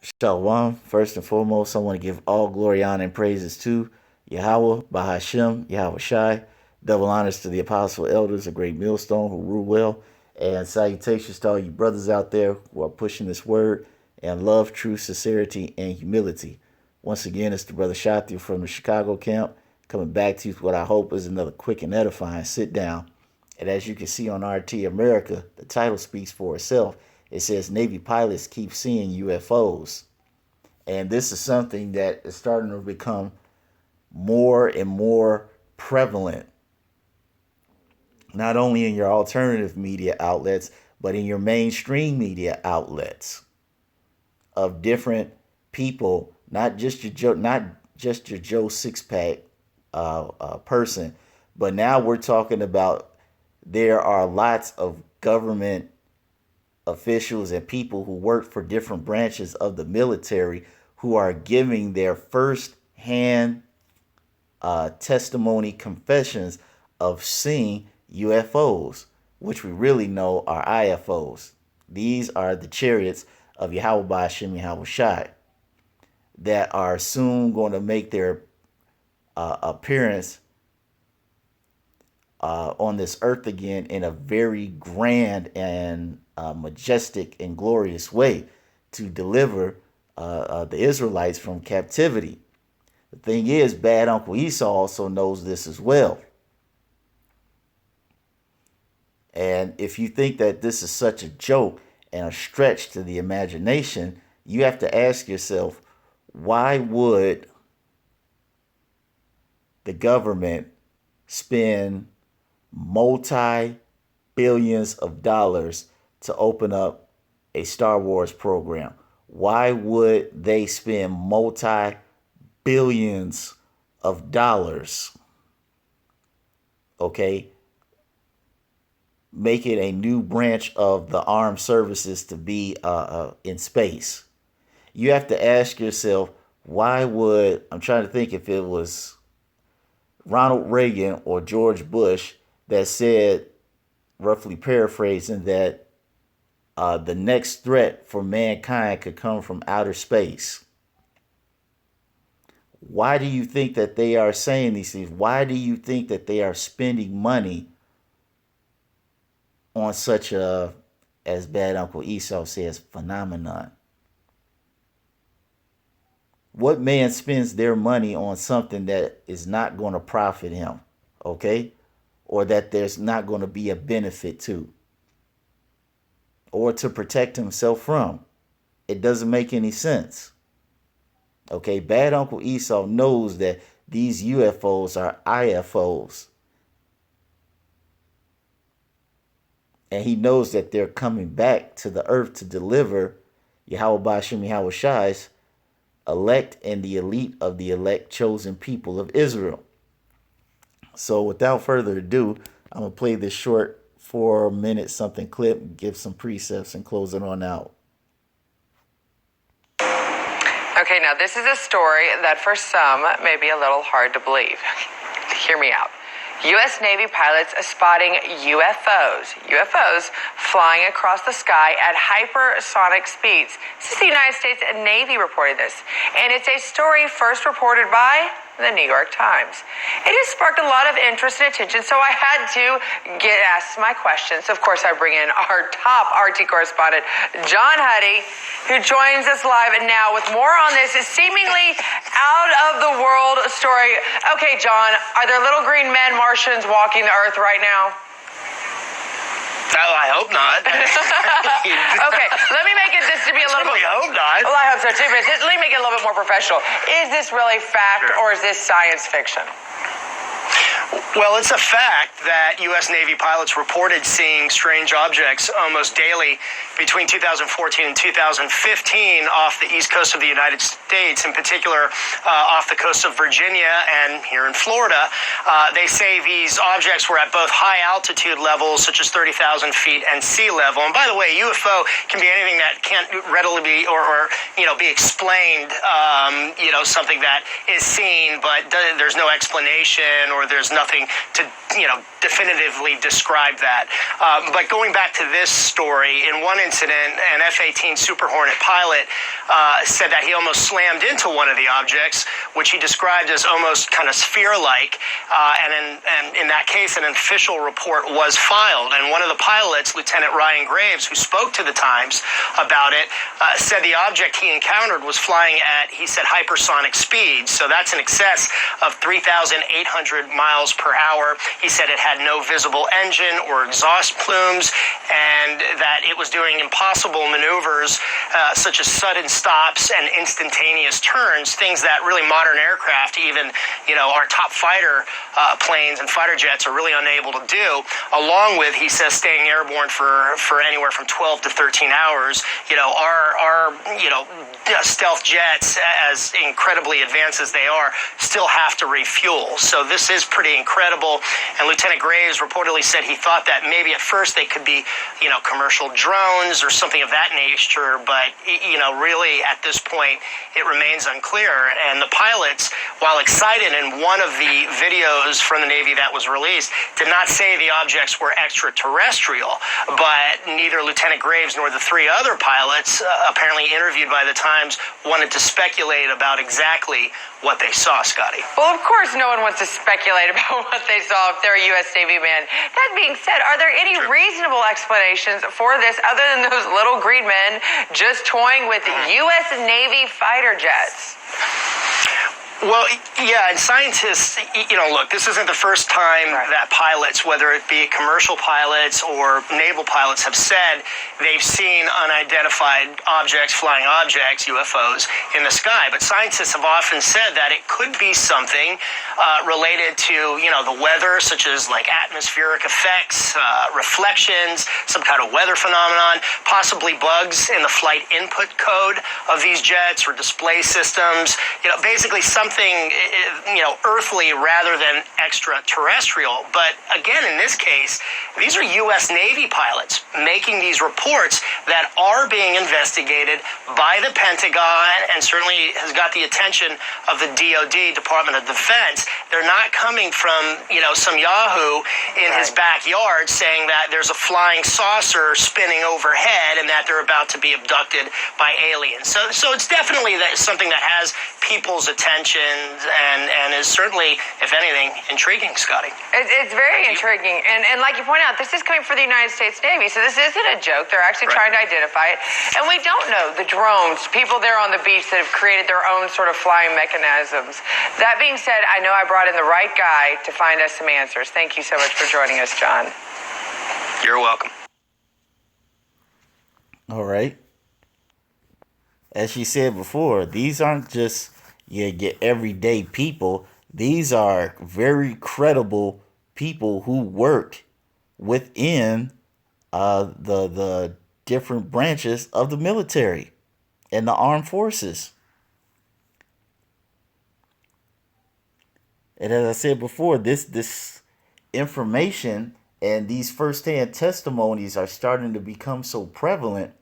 Shalom. First and foremost, I want to give all glory, honor, and praises to Yahweh, Bahashem, Yahweh Shai. Double honors to the apostle elders, a great millstone who rule well. And salutations to all you brothers out there who are pushing this word and love, truth, sincerity, and humility. Once again, it's the brother Shathi from the Chicago camp coming back to you with what I hope is another quick and edifying sit down. And as you can see on RT America, the title speaks for itself. It says Navy pilots keep seeing UFOs. And this is something that is starting to become more and more prevalent, not only in your alternative media outlets, but in your mainstream media outlets of different people, not just your Joe Six-Pack person, but now we're talking about there are lots of government officials and people who work for different branches of the military who are giving their first hand testimony confessions of seeing UFOs, which we really know are IFOs. These are the chariots of Yahweh Ba'ashem Yahweh Shai that are soon going to make their appearance on this earth again in a very grand and majestic and glorious way to deliver the Israelites from captivity. The thing is, bad Uncle Esau also knows this as well. And if you think that this is such a joke and a stretch to the imagination, you have to ask yourself, why would the government spend multi-billions of dollars to open up a Star Wars program? Why would they spend multi-billions of dollars, okay, making a new branch of the armed services to be in space? You have to ask yourself, why would, I'm trying to think if it was Ronald Reagan or George Bush that said, roughly paraphrasing, that the next threat for mankind could come from outer space. Why do you think that they are saying these things? Why do you think that they are spending money on such a, as bad Uncle Esau says, phenomenon? What man spends their money on something that is not going to profit him, okay? Or that there's not going to be a benefit to, or to protect himself from? It doesn't make any sense. Okay, bad Uncle Esau knows that these UFOs are IFOs. And he knows that they're coming back to the earth to deliver Yahweh Ba'ashem Yahweh Shai's elect and the elite of the elect chosen people of Israel. So without further ado, I'm going to play this short 4-minute something clip, give some precepts, and close it on out. Okay, now this is a story that for some may be a little hard to believe. Hear me out. U.S. Navy pilots are spotting UFOs flying across the sky at hypersonic speeds. This is the United States Navy reported this, and it's a story first reported by the New York Times. It has sparked a lot of interest and attention, so I had to get asked my questions. Of course, I bring in our top RT correspondent, John Huddy, who joins us live and now with more on this seemingly out of the world story. Okay, John, are there little green men Martians walking the earth right now? I hope not. Okay, let me make it this to be a little bit. I hope not. Well, I hope so too, but let me make it a little bit more professional. Is this really fact, or is this science fiction? Well, it's a fact that U.S. Navy pilots reported seeing strange objects almost daily between 2014 and 2015 off the east coast of the United States, in particular off the coast of Virginia and here in Florida. They say these objects were at both high altitude levels, such as 30,000 feet, and sea level. And by the way, UFO can be anything that can't readily be or be explained. Something that is seen, but there's no explanation or there's nothing anything to, definitively describe that. But going back to this story, in one incident, an F-18 Super Hornet pilot said that he almost slammed into one of the objects, which he described as almost kind of sphere-like. And in that case, an official report was filed. And one of the pilots, Lieutenant Ryan Graves, who spoke to the Times about it, said the object he encountered was flying at, he said, hypersonic speeds. So that's in excess of 3,800 miles per hour. He said it had no visible engine or exhaust plumes, and that it was doing impossible maneuvers such as sudden stops and instantaneous turns, things that really modern aircraft, even our top fighter planes and fighter jets, are really unable to do. Along with, he says, staying airborne for anywhere from 12 to 13 hours. Our stealth jets, as incredibly advanced as they are, still have to refuel. So this is pretty incredible. And Lieutenant Graves reportedly said he thought that maybe at first they could be, commercial drones or something of that nature. But, really at this point, it remains unclear. And the pilots, while excited in one of the videos from the Navy that was released, did not say the objects were extraterrestrial. But neither Lieutenant Graves nor the three other pilots, apparently interviewed by the Times, wanted to speculate about exactly what they saw, Scotty. Well, of course, no one wants to speculate about what they saw if they're a U.S. Navy man. That being said, are there any reasonable explanations for this other than those little green men just toying with U.S. Navy fighter jets? Well, yeah, and scientists, look, this isn't the first time that pilots, whether it be commercial pilots or naval pilots, have said they've seen unidentified objects, flying objects, UFOs, in the sky. But scientists have often said that it could be something related to, the weather, such as like atmospheric effects, reflections, some kind of weather phenomenon, possibly bugs in the flight input code of these jets or display systems, basically something, earthly rather than extraterrestrial. But again, in this case, these are U.S. Navy pilots making these reports that are being investigated by the Pentagon and certainly has got the attention of the DoD, Department of Defense. They're not coming from, some yahoo in his backyard saying that there's a flying saucer spinning overhead and that they're about to be abducted by aliens. So it's definitely something that has people's attention and is certainly, if anything, intriguing, Scotty. It's very intriguing. And like you point out, this is coming for the United States Navy, so this isn't a joke. They're actually trying to identify it. And we don't know the drones, people there on the beach that have created their own sort of flying mechanisms. That being said, I know I brought in the right guy to find us some answers. Thank you so much for joining us, John. You're welcome. All right. As she said before, these aren't just your everyday people. These are very credible people who worked within the different branches of the military and the armed forces. And as I said before, this information and these firsthand testimonies are starting to become so prevalent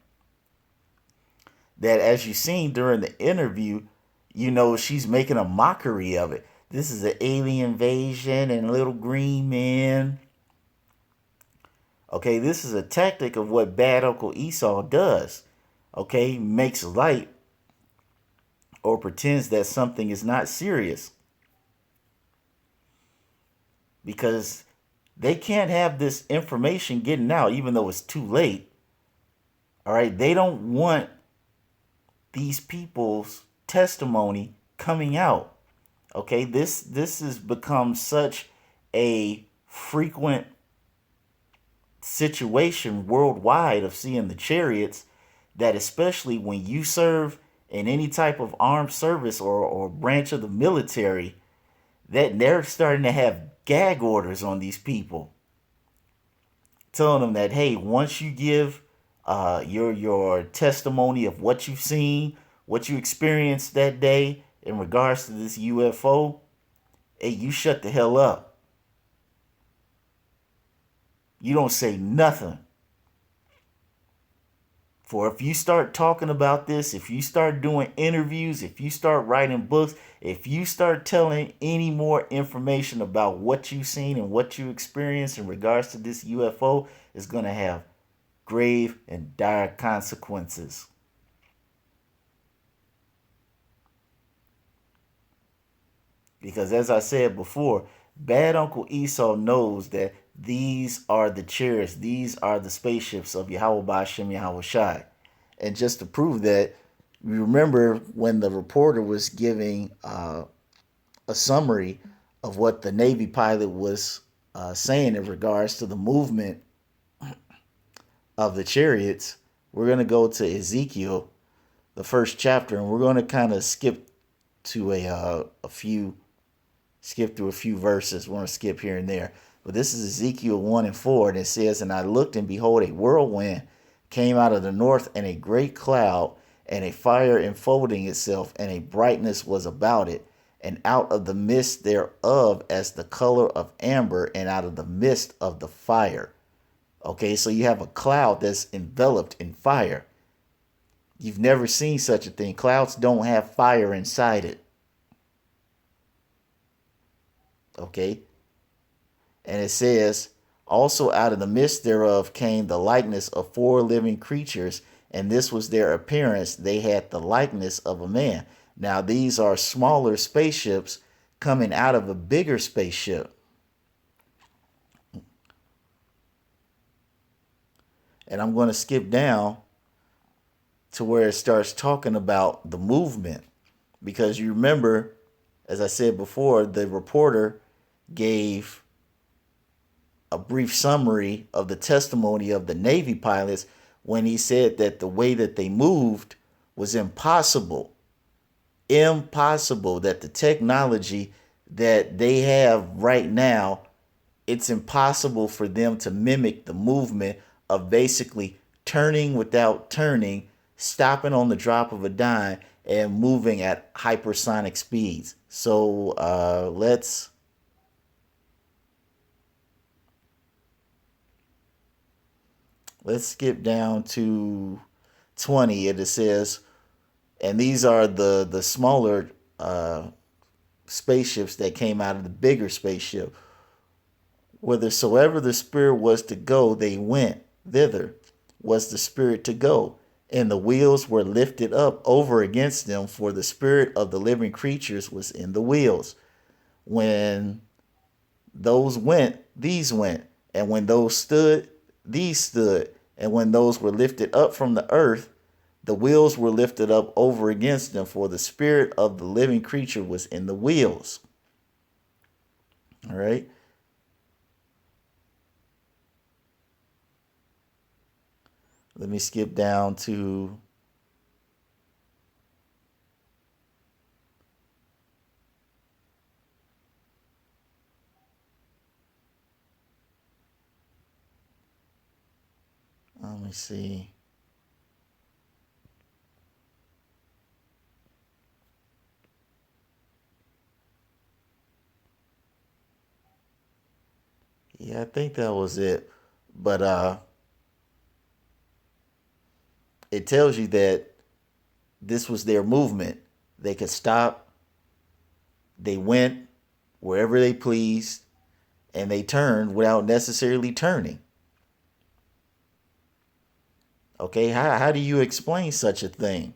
that, as you've seen during the interview, she's making a mockery of it. This is an alien invasion and little green men. Okay, this is a tactic of what bad Uncle Esau does. Okay, makes light or pretends that something is not serious. Because they can't have this information getting out, even though it's too late. All right, they don't want these people's testimony coming out. Okay, this has become such a frequent situation worldwide of seeing the Chariots, that especially when you serve in any type of armed service or branch of the military, that they're starting to have gag orders on these people, telling them that, hey, once you give your testimony of what you've seen, what you experienced that day in regards to this UFO, hey, you shut the hell up. You don't say nothing For if you start talking about this, if you start doing interviews, if you start writing books, if you start telling any more information about what you've seen and what you experienced in regards to this UFO, it's going to have grave and dire consequences. Because as I said before, bad Uncle Esau knows that these are the chariots, these are the spaceships of Yahweh Ba'ashem Yahweh Shai. And just to prove that, you remember when the reporter was giving a summary of what the Navy pilot was saying in regards to the movement of the chariots. We're going to go to Ezekiel, the first chapter, and we're going to kind of skip to skip through a few verses. We're going to skip here and there. But this is Ezekiel 1 and 4, and it says, "And I looked, and behold, a whirlwind came out of the north, and a great cloud, and a fire enfolding itself, and a brightness was about it, and out of the midst thereof as the color of amber, and out of the midst of the fire." Okay, so you have a cloud that's enveloped in fire. You've never seen such a thing. Clouds don't have fire inside it. Okay, and it says, "Also out of the midst thereof came the likeness of four living creatures, and this was their appearance. They had the likeness of a man." Now these are smaller spaceships coming out of a bigger spaceship. And I'm going to skip down to where it starts talking about the movement. Because you remember, as I said before, the reporter gave a brief summary of the testimony of the Navy pilots when he said that the way that they moved was impossible. Impossible. That the technology that they have right now, it's impossible for them to mimic the movement of basically turning without turning, stopping on the drop of a dime, and moving at hypersonic speeds. So let's skip down to 20. It says, and these are the smaller spaceships that came out of the bigger spaceship. "Whithersoever the spirit was to go, they went. Thither was the spirit to go. And the wheels were lifted up over against them, for the spirit of the living creatures was in the wheels. When those went, these went. And when those stood, these stood. And when those were lifted up from the earth, the wheels were lifted up over against them, for the spirit of the living creature was in the wheels." All right. Let me skip down to let me see. Yeah, I think that was it. But it tells you that this was their movement. They could stop, they went wherever they pleased, and they turned without necessarily turning. Okay, how do you explain such a thing?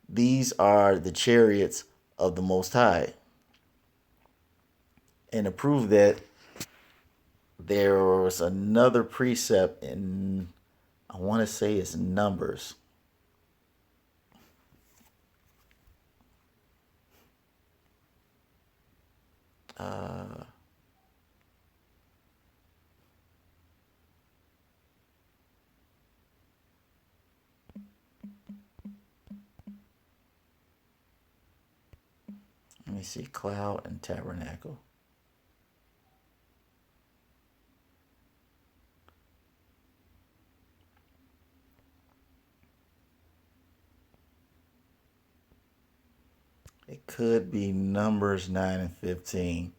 These are the chariots of the Most High. And to prove that, there was another precept in, I want to say it's Numbers. Let me see, cloud and tabernacle. It could be Numbers 9 and 15.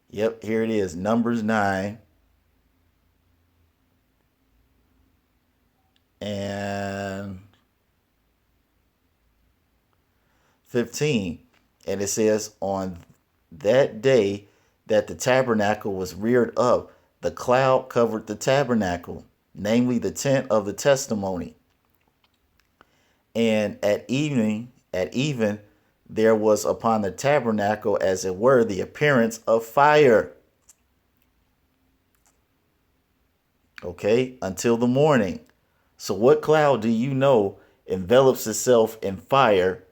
Yep, here it is. Numbers 9 and 15. And it says, on that day that the tabernacle was reared up, the cloud covered the tabernacle, namely the tent of the testimony. And at even, there was upon the tabernacle, as it were, the appearance of fire. Okay, until the morning. So, what cloud do you know envelops itself in fire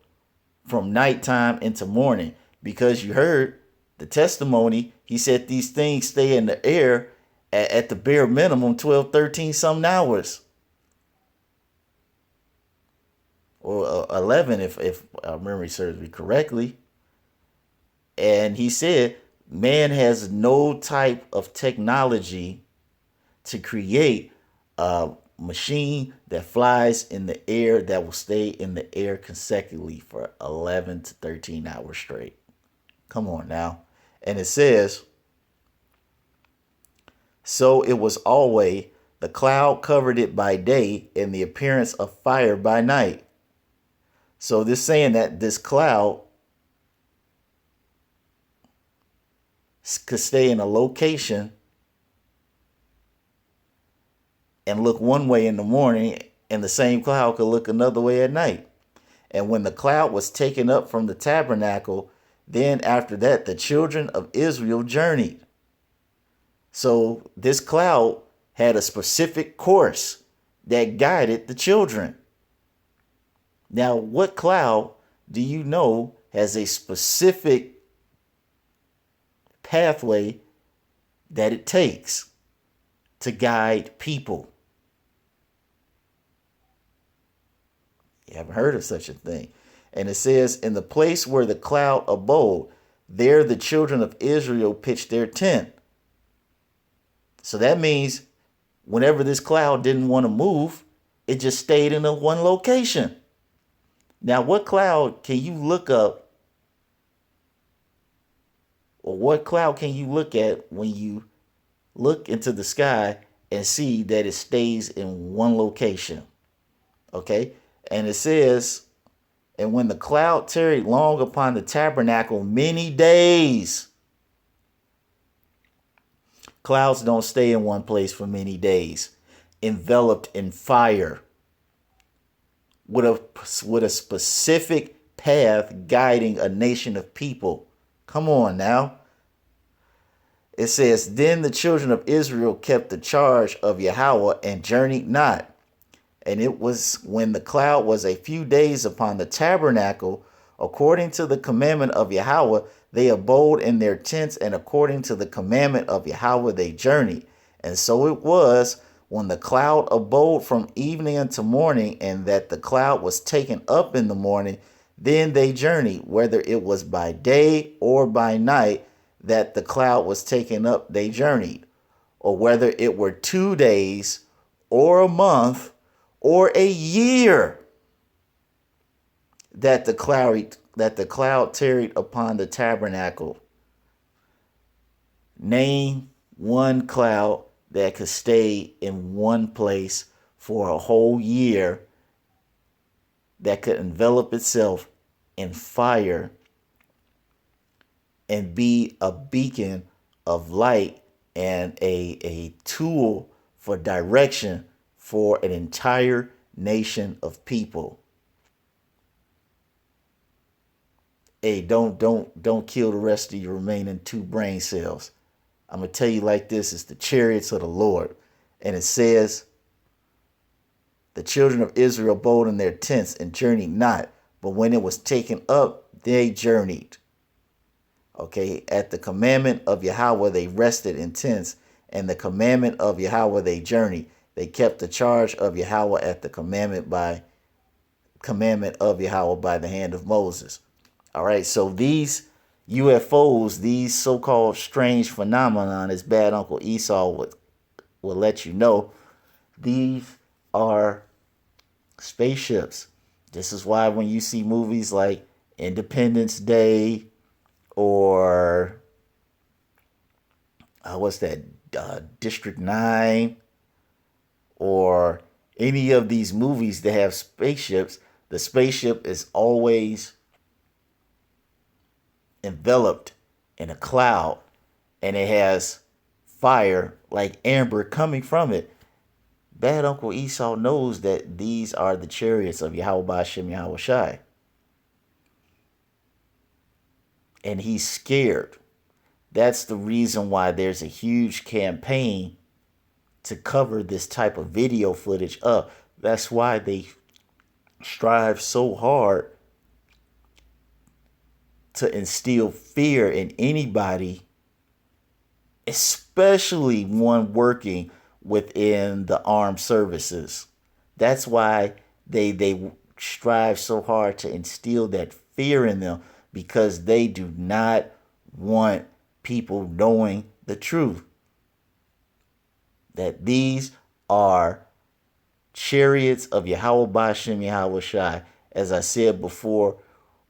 from nighttime into morning? Because you heard the testimony, he said these things stay in the air at the bare minimum 12, 13 some hours. Or 11 if our memory serves me correctly. And he said man has no type of technology to create a machine that flies in the air that will stay in the air consecutively for 11 to 13 hours straight. Come on now. And it says, so it was always the cloud covered it by day and the appearance of fire by night. So this saying that this cloud could stay in a location and look one way in the morning, and the same cloud could look another way at night. And when the cloud was taken up from the tabernacle, then after that the children of Israel journeyed. So this cloud had a specific course that guided the children. Now, what cloud do you know has a specific pathway that it takes to guide people? You haven't heard of such a thing. And it says, in the place where the cloud abode, there the children of Israel pitched their tent. So that means whenever this cloud didn't want to move, it just stayed in a one location. Now, what cloud can you look up, or what cloud can you look at when you look into the sky and see that it stays in one location? Okay. And it says, and when the cloud tarried long upon the tabernacle many days. Clouds don't stay in one place for many days. Enveloped in fire. With a specific path guiding a nation of people. Come on now. It says, then the children of Israel kept the charge of Yahweh and journeyed not. And it was when the cloud was a few days upon the tabernacle, according to the commandment of Yahweh, they abode in their tents, and according to the commandment of Yahweh, they journeyed. And so it was when the cloud abode from evening unto morning, and that the cloud was taken up in the morning, then they journeyed, whether it was by day or by night that the cloud was taken up, they journeyed, or whether it were 2 days or a month or a year that the cloud tarried upon the tabernacle. Name one cloud that could stay in one place for a whole year, that could envelop itself in fire and be a beacon of light and a tool for direction for an entire nation of people. Hey, don't kill the rest of your remaining 2 brain cells. I'm going to tell you like this. It's the chariots of the Lord. And it says, the children of Israel abode in their tents and journeyed not. But when it was taken up, they journeyed. Okay, at the commandment of Yahweh, they rested in tents. And the commandment of Yahweh, they journeyed. They kept the charge of Yahweh at the commandment of Yahweh by the hand of Moses. All right, so these UFOs, these so-called strange phenomenon, as Bad Uncle Esau will let you know, these are spaceships. This is why when you see movies like Independence Day or what's that, District 9, or any of these movies that have spaceships, the spaceship is always enveloped in a cloud and it has fire like amber coming from it. Bad Uncle Esau knows that these are the chariots of Yahweh Ba'ashem Yahweh Shai. And he's scared. That's the reason why there's a huge campaign to cover this type of video footage up. That's why they strive so hard to instill fear in anybody, especially one working within the armed services. That's why they strive so hard to instill that fear in them, because they do not want people knowing the truth. That these are chariots of Yahweh Ba'ashem Yahweh Shai, as I said before,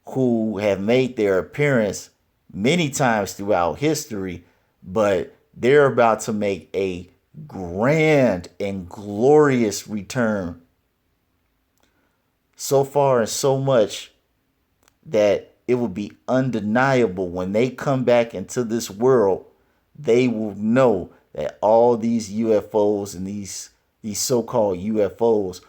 who have made their appearance many times throughout history, but they're about to make a grand and glorious return. So far and so much that it will be undeniable when they come back into this world. They will know that all these UFOs and these so-called UFOs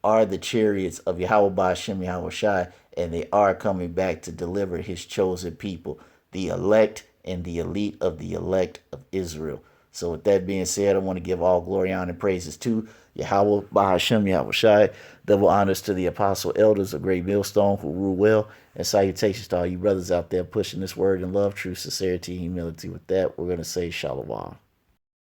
are the chariots of Yahweh Ba'ashem Yahweh Shai, and they are coming back to deliver his chosen people, the elect and the elite of the elect of Israel. So with that being said, I want to give all glory, honor, and praises to Yahweh Ba'ashem Yahweh Shai. Double honors to the apostle elders of Great Millstone who rule well. And salutations to all you brothers out there pushing this word in love, truth, sincerity, and humility. With that, we're going to say shalom.